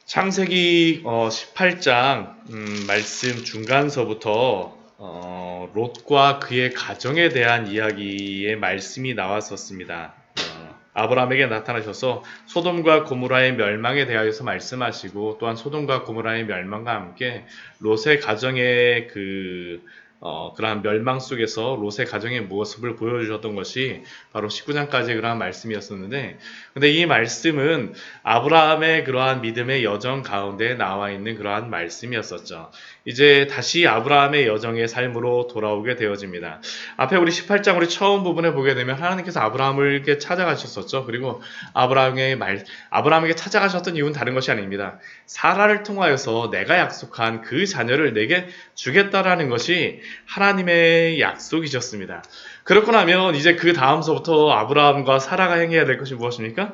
창세기 18장 말씀 중간서부터 롯과 그의 가정에 대한 이야기의 말씀이 나왔었습니다. 아브라함에게 나타나셔서 소돔과 고모라의 멸망에 대하여서 말씀하시고, 또한 소돔과 고모라의 멸망과 함께 롯의 가정의 그러한 멸망 속에서 롯의 가정의 모습을 보여주셨던 것이 바로 19장까지 그러한 말씀이었었는데, 근데 이 말씀은 아브라함의 그러한 믿음의 여정 가운데 나와 있는 그러한 말씀이었었죠. 이제 다시 아브라함의 여정의 삶으로 돌아오게 되어집니다. 앞에 우리 18장 우리 처음 부분에 보게 되면 하나님께서 아브라함을 이렇게 찾아가셨었죠. 그리고 아브라함에게 찾아가셨던 이유는 다른 것이 아닙니다. 사라를 통하여서 내가 약속한 그 자녀를 내게 주겠다라는 것이 하나님의 약속이셨습니다. 그렇고 나면 이제 그 다음서부터 아브라함과 사라가 행해야 될 것이 무엇입니까?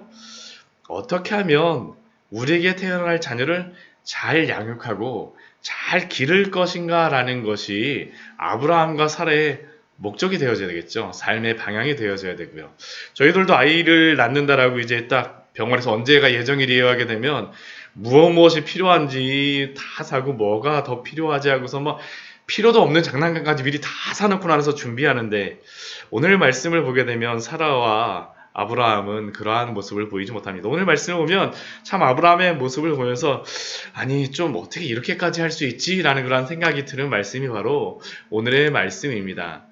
어떻게 하면 우리에게 태어날 자녀를 잘 양육하고 잘 기를 것인가 라는 것이 아브라함과 사라의 목적이 되어져야 되겠죠. 삶의 방향이 되어져야 되고요. 저희들도 아이를 낳는다라고 이제 딱 병원에서 언제가 예정일이에요 하게 되면 무엇이 필요한지 다 사고 뭐가 더 필요하지 하고서 뭐 필요도 없는 장난감까지 미리 다 사놓고 나서 준비하는데, 오늘 말씀을 보게 되면 사라와 아브라함은 그러한 모습을 보이지 못합니다. 오늘 말씀을 보면 참 아브라함의 모습을 보면서 아니 좀 어떻게 이렇게까지 할 수 있지? 라는 그런 생각이 드는 말씀이 바로 오늘의 말씀입니다.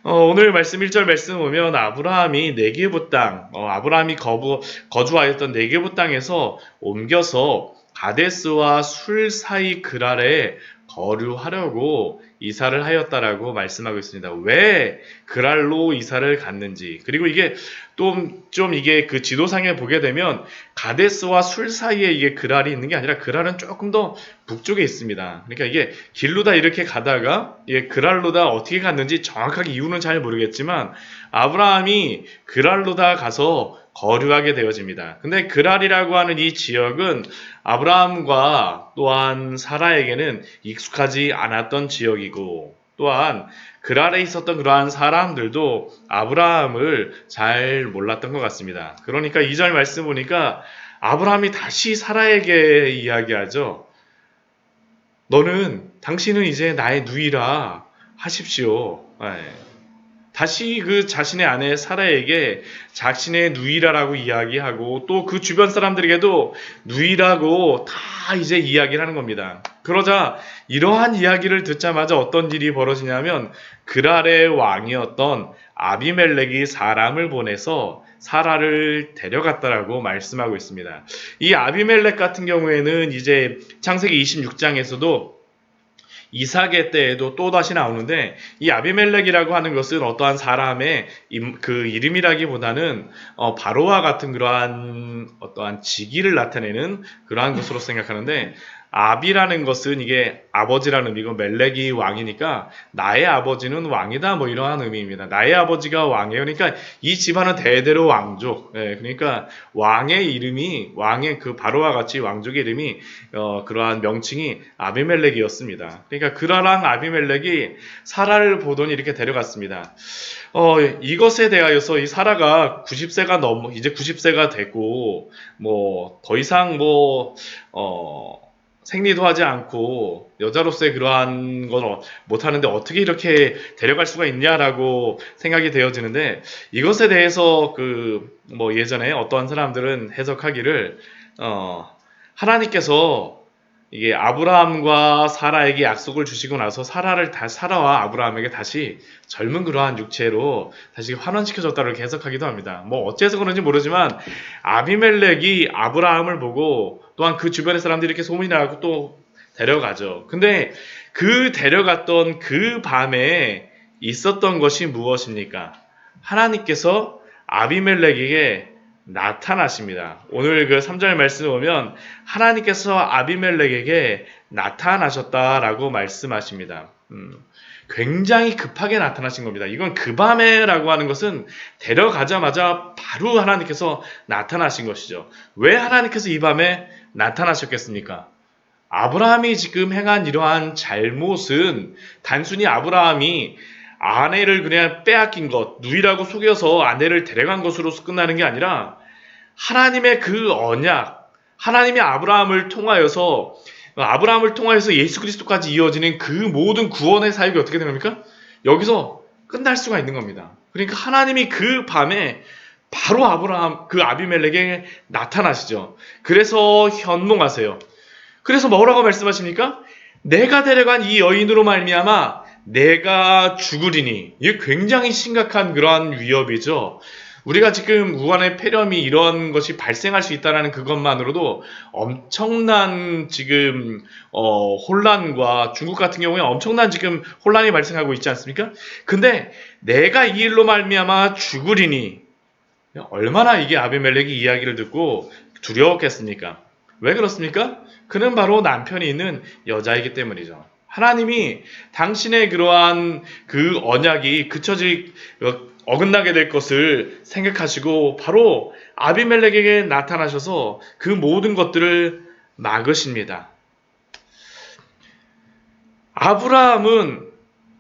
오늘 말씀 1절 말씀 보면 아브라함이 네게부 땅, 아브라함이 거주하였던 네게부 땅에서 옮겨서 가데스와 술 사이 그랄에 거류하려고 이사를 하였다라고 말씀하고 있습니다. 왜 그랄로 이사를 갔는지, 그리고 이게 좀 이게 그 지도상에 보게 되면 가데스와 술 사이에 이게 그랄이 있는 게 아니라 그랄은 조금 더 북쪽에 있습니다. 그러니까 이게 길로다 이렇게 가다가 이게 그랄로다 어떻게 갔는지 정확하게 이유는 잘 모르겠지만 아브라함이 그랄로다 가서 거류하게 되어집니다. 근데 그랄이라고 하는 이 지역은 아브라함과 또한 사라에게는 익숙하지 않았던 지역이고, 또한 그랄에 있었던 그러한 사람들도 아브라함을 잘 몰랐던 것 같습니다. 그러니까 2절 말씀 보니까 아브라함이 다시 사라에게 이야기하죠. 당신은 이제 나의 누이라 하십시오. 다시 그 자신의 아내 사라에게 자신의 누이라라고 이야기하고, 또 그 주변 사람들에게도 누이라고 다 이제 이야기를 하는 겁니다. 그러자 이러한 이야기를 듣자마자 어떤 일이 벌어지냐면 그랄의 왕이었던 아비멜렉이 사람을 보내서 사라를 데려갔다라고 말씀하고 있습니다. 이 아비멜렉 같은 경우에는 이제 창세기 26장에서도 이삭의 때에도 또다시 나오는데, 이 아비멜렉이라고 하는 것은 어떠한 사람의 그 이름이라기보다는 바로와 같은 그러한 어떠한 직위를 나타내는 그러한 것으로 생각하는데, 아비라는 것은 이게 아버지라는 의미고 멜렉이 왕이니까 나의 아버지는 왕이다 뭐 이러한 의미입니다. 나의 아버지가 왕이에요. 그러니까 이 집안은 대대로 왕족. 그러니까 왕의 그 바로와 같이 왕족의 이름이 그러한 명칭이 아비멜렉이었습니다. 그러니까 그라랑 아비멜렉이 사라를 보더니 이렇게 데려갔습니다. 이것에 대하여서 이 사라가 90세가 이제 90세가 되고 뭐 더 이상 생리도 하지 않고 여자로서의 그러한 건 못하는데 어떻게 이렇게 데려갈 수가 있냐라고 생각이 되어지는데, 이것에 대해서 예전에 어떠한 사람들은 해석하기를 하나님께서 이게 아브라함과 사라에게 약속을 주시고 나서 사라와 아브라함에게 다시 젊은 그러한 육체로 다시 환원시켜줬다고 이렇게 해석하기도 합니다. 어째서 그런지 모르지만 아비멜렉이 아브라함을 보고 또한 그 주변의 사람들이 이렇게 소문이 나고 또 데려가죠. 근데 그 데려갔던 그 밤에 있었던 것이 무엇입니까? 하나님께서 아비멜렉에게 나타나십니다. 오늘 그 3절 말씀을 보면 하나님께서 아비멜렉에게 나타나셨다라고 말씀하십니다. 굉장히 급하게 나타나신 겁니다. 이건 그 밤에라고 하는 것은 데려가자마자 바로 하나님께서 나타나신 것이죠. 왜 하나님께서 이 밤에 나타나셨겠습니까? 아브라함이 지금 행한 이러한 잘못은 단순히 아브라함이 아내를 그냥 빼앗긴 것, 누이라고 속여서 아내를 데려간 것으로 끝나는 게 아니라 하나님의 그 언약, 하나님이 아브라함을 통하여서 예수 그리스도까지 이어지는 그 모든 구원의 사역이 어떻게 되는 겁니까? 여기서 끝날 수가 있는 겁니다. 그러니까 하나님이 그 밤에 바로 아비멜렉에게 나타나시죠. 그래서 현몽하세요. 그래서 뭐라고 말씀하십니까? 내가 데려간 이 여인으로 말미암아 내가 죽으리니. 이게 굉장히 심각한 그러한 위협이죠. 우리가 지금 우한의 폐렴이 이런 것이 발생할 수 있다는 그것만으로도 엄청난 지금 혼란과 중국 같은 경우에 엄청난 지금 혼란이 발생하고 있지 않습니까? 근데 내가 이 일로 말미암아 죽으리니. 얼마나 이게 아비멜렉이 이야기를 듣고 두려웠겠습니까? 왜 그렇습니까? 그는 바로 남편이 있는 여자이기 때문이죠. 하나님이 당신의 그러한 그 언약이 어긋나게 될 것을 생각하시고 바로 아비멜렉에게 나타나셔서 그 모든 것들을 막으십니다. 아브라함은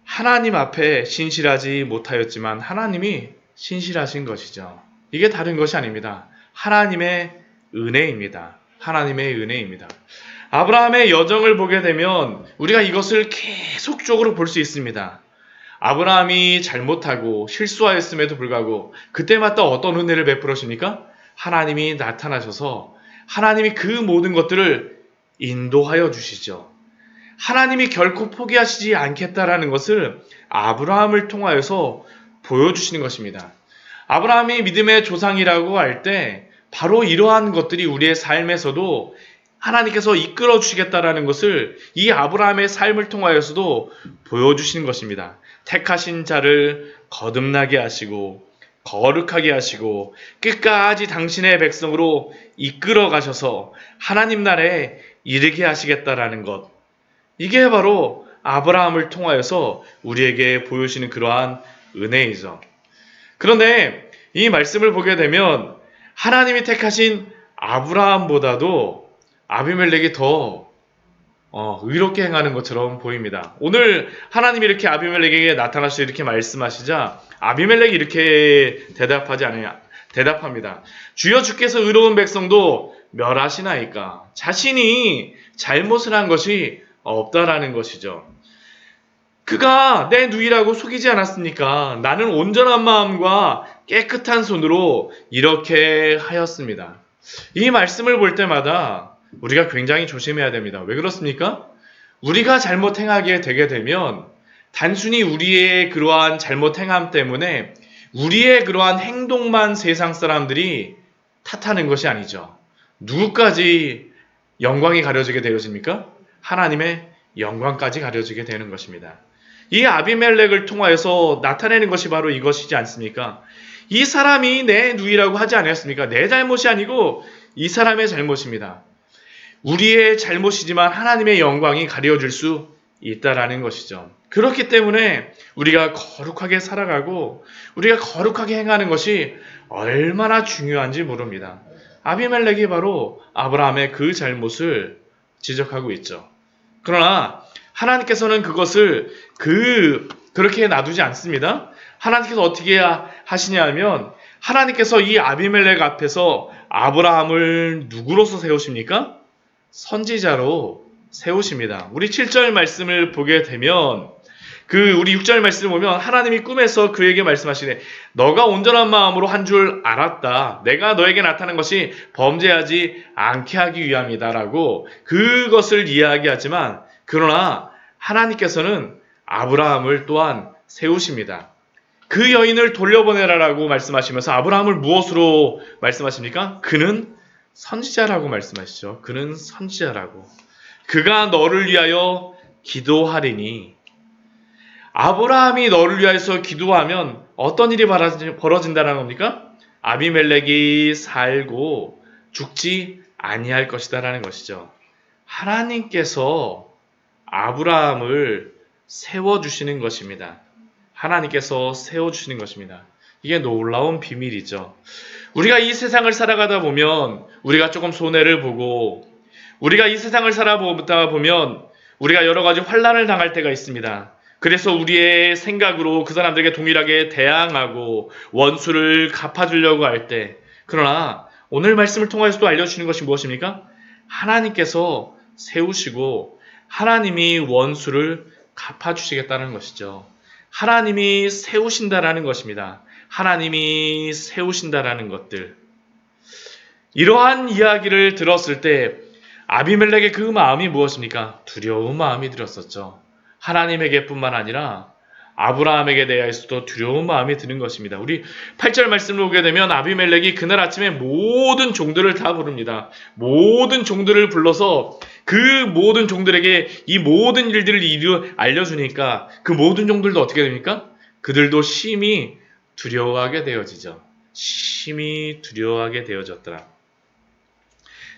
하나님 앞에 신실하지 못하였지만 하나님이 신실하신 것이죠. 이게 다른 것이 아닙니다. 하나님의 은혜입니다. 하나님의 은혜입니다. 아브라함의 여정을 보게 되면 우리가 이것을 계속적으로 볼 수 있습니다. 아브라함이 잘못하고 실수하였음에도 불구하고 그때마다 어떤 은혜를 베풀으십니까? 하나님이 나타나셔서 하나님이 그 모든 것들을 인도하여 주시죠. 하나님이 결코 포기하시지 않겠다라는 것을 아브라함을 통하여서 보여주시는 것입니다. 아브라함이 믿음의 조상이라고 할 때 바로 이러한 것들이 우리의 삶에서도 하나님께서 이끌어 주시겠다라는 것을 이 아브라함의 삶을 통하여서도 보여주시는 것입니다. 택하신 자를 거듭나게 하시고 거룩하게 하시고 끝까지 당신의 백성으로 이끌어 가셔서 하나님 나라에 이르게 하시겠다라는 것. 이게 바로 아브라함을 통하여서 우리에게 보여주시는 그러한 은혜이죠. 그런데 이 말씀을 보게 되면 하나님이 택하신 아브라함보다도 아비멜렉이 더 의롭게 행하는 것처럼 보입니다. 오늘 하나님이 이렇게 아비멜렉에게 나타나셔서 이렇게 말씀하시자 아비멜렉이 이렇게 대답합니다. 주여 주께서 의로운 백성도 멸하시나이까. 자신이 잘못을 한 것이 없다라는 것이죠. 그가 내 누이라고 속이지 않았습니까? 나는 온전한 마음과 깨끗한 손으로 이렇게 하였습니다. 이 말씀을 볼 때마다 우리가 굉장히 조심해야 됩니다. 왜 그렇습니까? 우리가 잘못 행하게 되게 되면 단순히 우리의 그러한 잘못 행함 때문에 우리의 그러한 행동만 세상 사람들이 탓하는 것이 아니죠. 누구까지 영광이 가려지게 되어집니까? 하나님의 영광까지 가려지게 되는 것입니다. 이 아비멜렉을 통하여서 나타내는 것이 바로 이것이지 않습니까? 이 사람이 내 누이라고 하지 않았습니까? 내 잘못이 아니고 이 사람의 잘못입니다. 우리의 잘못이지만 하나님의 영광이 가려질 수 있다라는 것이죠. 그렇기 때문에 우리가 거룩하게 살아가고 우리가 거룩하게 행하는 것이 얼마나 중요한지 모릅니다. 아비멜렉이 바로 아브라함의 그 잘못을 지적하고 있죠. 그러나 하나님께서는 그것을 그렇게 놔두지 않습니다. 하나님께서 어떻게 하시냐 하면 하나님께서 이 아비멜렉 앞에서 아브라함을 누구로서 세우십니까? 선지자로 세우십니다. 우리 7절 말씀을 보게 되면 우리 6절 말씀을 보면 하나님이 꿈에서 그에게 말씀하시네. 너가 온전한 마음으로 한 줄 알았다. 내가 너에게 나타난 것이 범죄하지 않게 하기 위함이다라고 그것을 이야기하지만 그러나 하나님께서는 아브라함을 또한 세우십니다. 그 여인을 돌려보내라라고 말씀하시면서 아브라함을 무엇으로 말씀하십니까? 그는 선지자라고 말씀하시죠. 그는 선지자라고. 그가 너를 위하여 기도하리니. 아브라함이 너를 위하여서 기도하면 어떤 일이 벌어진다는 겁니까? 아비멜렉이 살고 죽지 아니할 것이다라는 것이죠. 하나님께서 아브라함을 세워주시는 것입니다. 하나님께서 세워주시는 것입니다. 이게 놀라운 비밀이죠. 우리가 이 세상을 살아가다 보면 우리가 조금 손해를 보고 우리가 이 세상을 살아보다 보면 우리가 여러 가지 환난을 당할 때가 있습니다. 그래서 우리의 생각으로 그 사람들에게 동일하게 대항하고 원수를 갚아주려고 할 때 그러나 오늘 말씀을 통해서도 알려주시는 것이 무엇입니까? 하나님께서 세우시고 하나님이 원수를 갚아주시겠다는 것이죠. 하나님이 세우신다라는 것입니다. 하나님이 세우신다라는 것들. 이러한 이야기를 들었을 때 아비멜렉의 그 마음이 무엇입니까? 두려운 마음이 들었었죠. 하나님에게뿐만 아니라 아브라함에게 대하여서도 두려운 마음이 드는 것입니다. 우리 8절 말씀을 보게 되면 아비멜렉이 그날 아침에 모든 종들을 다 부릅니다. 모든 종들을 불러서 그 모든 종들에게 이 모든 일들을 알려주니까 그 모든 종들도 어떻게 됩니까? 그들도 심히 두려워하게 되어지죠. 심히 두려워하게 되어졌더라.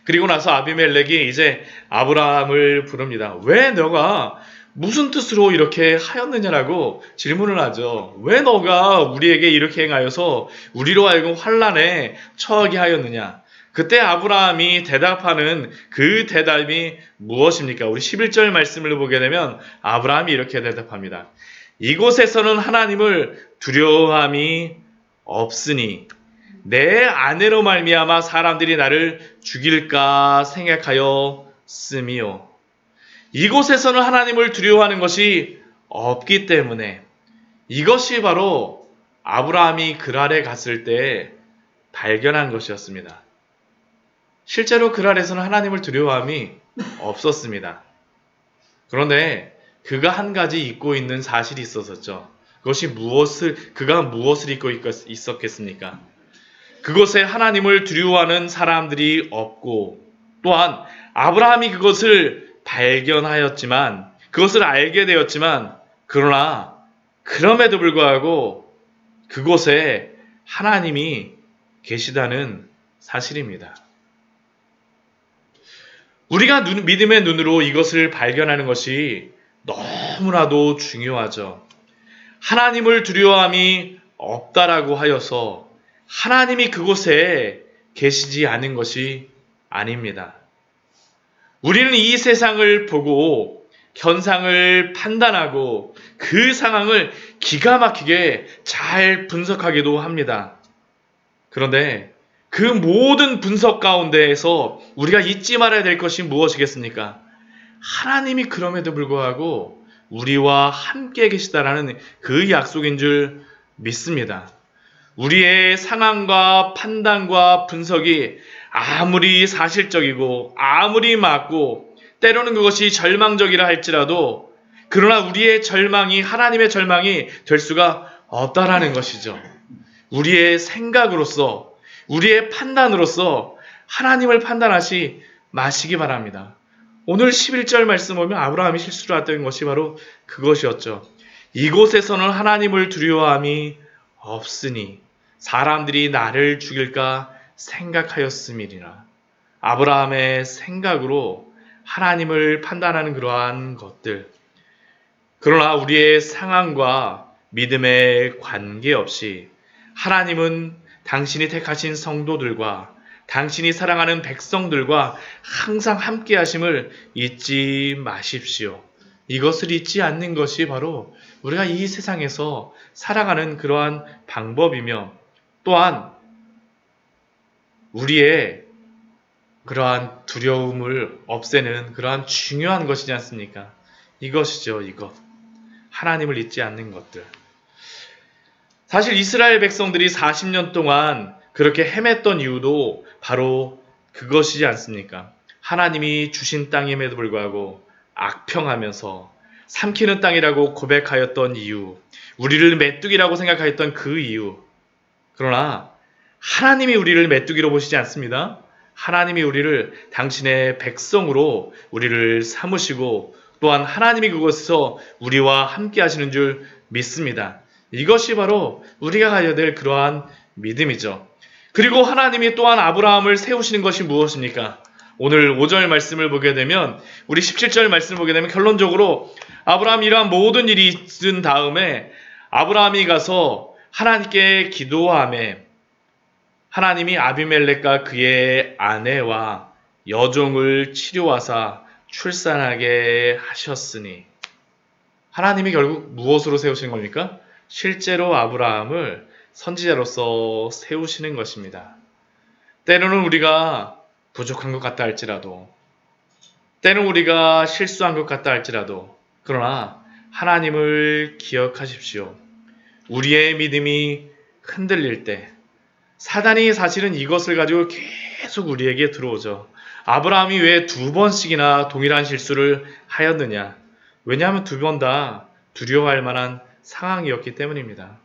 그리고 나서 아비멜렉이 이제 아브라함을 부릅니다. 왜 너가 무슨 뜻으로 이렇게 하였느냐라고 질문을 하죠. 왜 너가 우리에게 이렇게 행하여서 우리로 하여금 환난에 처하게 하였느냐. 그때 아브라함이 대답하는 그 대답이 무엇입니까? 우리 11절 말씀을 보게 되면 아브라함이 이렇게 대답합니다. 이곳에서는 하나님을 두려워함이 없으니 내 아내로 말미암아 사람들이 나를 죽일까 생각하였음이요. 이곳에서는 하나님을 두려워하는 것이 없기 때문에 이것이 바로 아브라함이 그랄에 갔을 때 발견한 것이었습니다. 실제로 그랄에서는 하나님을 두려워함이 없었습니다. 그런데 그가 한 가지 잊고 있는 사실이 있었었죠. 그가 무엇을 잊고 있었겠습니까? 그곳에 하나님을 두려워하는 사람들이 없고 또한 아브라함이 그것을 발견하였지만 그것을 알게 되었지만 그러나 그럼에도 불구하고 그곳에 하나님이 계시다는 사실입니다. 우리가 믿음의 눈으로 이것을 발견하는 것이 너무나도 중요하죠. 하나님을 두려워함이 없다라고 하여서 하나님이 그곳에 계시지 않은 것이 아닙니다. 우리는 이 세상을 보고 현상을 판단하고 그 상황을 기가 막히게 잘 분석하기도 합니다. 그런데 그 모든 분석 가운데에서 우리가 잊지 말아야 될 것이 무엇이겠습니까? 하나님이 그럼에도 불구하고 우리와 함께 계시다라는 그 약속인 줄 믿습니다. 우리의 상황과 판단과 분석이 아무리 사실적이고 아무리 맞고 때로는 그것이 절망적이라 할지라도 그러나 우리의 절망이 하나님의 절망이 될 수가 없다라는 것이죠. 우리의 생각으로서 우리의 판단으로서 하나님을 판단하시 마시기 바랍니다. 오늘 11절 말씀 보면 아브라함이 실수를 했던 것이 바로 그것이었죠. 이곳에서는 하나님을 두려워함이 없으니 사람들이 나를 죽일까 생각하였음이니라. 아브라함의 생각으로 하나님을 판단하는 그러한 것들. 그러나 우리의 상황과 믿음에 관계없이 하나님은 당신이 택하신 성도들과 당신이 사랑하는 백성들과 항상 함께 하심을 잊지 마십시오. 이것을 잊지 않는 것이 바로 우리가 이 세상에서 살아가는 그러한 방법이며 또한 우리의 그러한 두려움을 없애는 그러한 중요한 것이지 않습니까? 이것이죠, 이것. 하나님을 잊지 않는 것들. 사실 이스라엘 백성들이 40년 동안 그렇게 헤맸던 이유도 바로 그것이지 않습니까? 하나님이 주신 땅임에도 불구하고 악평하면서 삼키는 땅이라고 고백하였던 이유, 우리를 메뚜기라고 생각하였던 그 이유. 그러나 하나님이 우리를 메뚜기로 보시지 않습니다. 하나님이 우리를 당신의 백성으로 우리를 삼으시고 또한 하나님이 그곳에서 우리와 함께 하시는 줄 믿습니다. 이것이 바로 우리가 가져야 될 그러한 믿음이죠. 그리고 하나님이 또한 아브라함을 세우시는 것이 무엇입니까? 오늘 5절 말씀을 보게 되면 우리 17절 말씀을 보게 되면 결론적으로 아브라함이 이러한 모든 일이 있은 다음에 아브라함이 가서 하나님께 기도하며 하나님이 아비멜렉과 그의 아내와 여종을 치료하사 출산하게 하셨으니 하나님이 결국 무엇으로 세우신 겁니까? 실제로 아브라함을 선지자로서 세우시는 것입니다. 때로는 우리가 부족한 것 같다 할지라도, 때로는 우리가 실수한 것 같다 할지라도, 그러나 하나님을 기억하십시오. 우리의 믿음이 흔들릴 때, 사단이 사실은 이것을 가지고 계속 우리에게 들어오죠. 아브라함이 왜 두 번씩이나 동일한 실수를 하였느냐? 왜냐하면 두 번 다 두려워할 만한 상황이었기 때문입니다.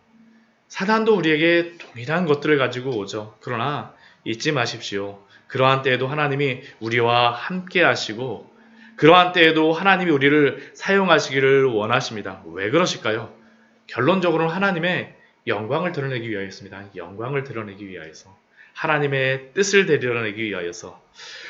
사단도 우리에게 동일한 것들을 가지고 오죠. 그러나 잊지 마십시오. 그러한 때에도 하나님이 우리와 함께 하시고, 그러한 때에도 하나님이 우리를 사용하시기를 원하십니다. 왜 그러실까요? 결론적으로는 하나님의 영광을 드러내기 위하였습니다. 영광을 드러내기 위하여서. 하나님의 뜻을 드러내기 위하여서.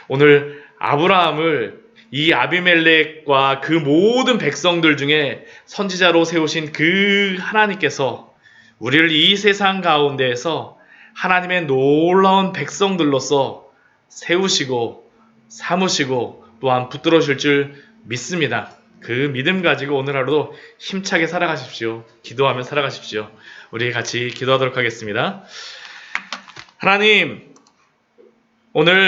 오늘 아브라함을 이 아비멜렉과 그 모든 백성들 중에 선지자로 세우신 그 하나님께서 우리를 이 세상 가운데에서 하나님의 놀라운 백성들로서 세우시고 삼으시고 또한 붙들어줄 줄 믿습니다. 그 믿음 가지고 오늘 하루도 힘차게 살아가십시오. 기도하며 살아가십시오. 우리 같이 기도하도록 하겠습니다. 하나님, 오늘